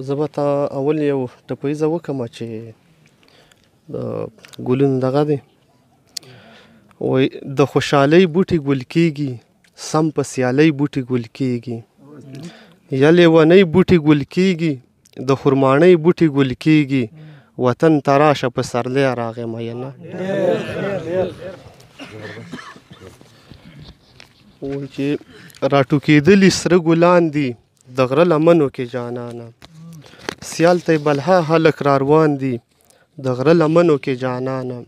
زه به تا اول یو ټپیزه وکړم چې د ګلونو دغه دی وایي د خوشحالۍ بوټي ګل کېږي سم په سیالۍ بوټي ګل کېږي یا لیونۍ بوټي ګل کېږي د خرماڼۍ بوټي ګل کېږي وطن ته راشه په سرلی راغی مینه وایي چې راټوکېدلي سره ګلان دي د غره لمنو کې جانانه سیال ته بلها هلک را روان دي د غره لمنو کې جانانه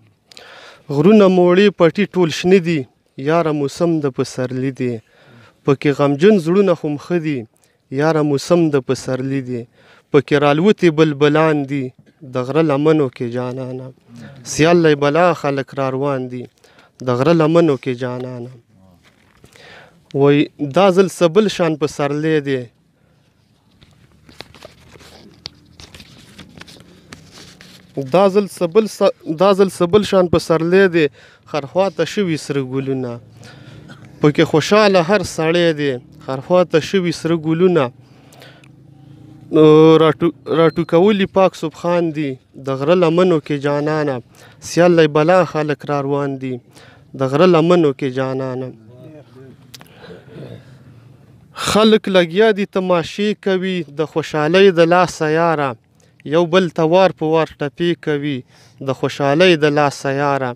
غرونه موړې پټي ټول شنه دي یاره موسم د پسرلي دی پکې غمجن زړونه خو ښه دي یاره موسم د پسرلي دی پکې رالوتې بلبلان دي د غره لمنو کې جانانه سیال لی بلا خلک را روان دي د غره لمنو کې جانانه وایي دا ځل سبل شان پسرلی دی دا ځل سبل شان پسرلی دی خرخواته شوي سره ګلونه پکې خوشحاله هر سړی دی خرخواته شوي سره ګلونه راټوکولي پاک سبحان دي د غره لمنو کې جانانه سیال لی بلا خلک را روان دي د غره لمنو کې جانانه خلک لګیا دي تماشې کوي د خوشحالۍ د لاسه یاره یو بل ته وار په وار ټپې کوي د خوشحالۍ د لاسه یاره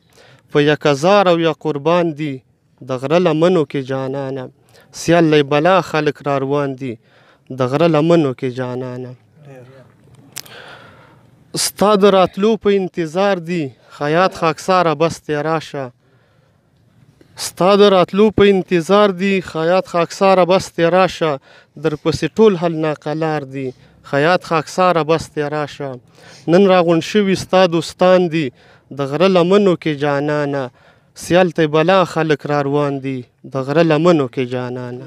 په یک هزار او یا قربان دي د غره لمنو کې جانانه سیال لی بلا خلک را روان دي د غره لمنو کې جانانه ستا د راتلو په انتظار دي خیاط خاکساره بس دی راشه ستا د راتلو په انتظار دي خیاط خاکساره بس دی راشه درپسې ټول حل ناقلار دي خیاط خاکساره بس دی راشه نن راغونډ شوي ستا دوستان دي د غره لمنو کې جانانه سیال ته بلا خلک را روان دي د غره لمنو کې جانانه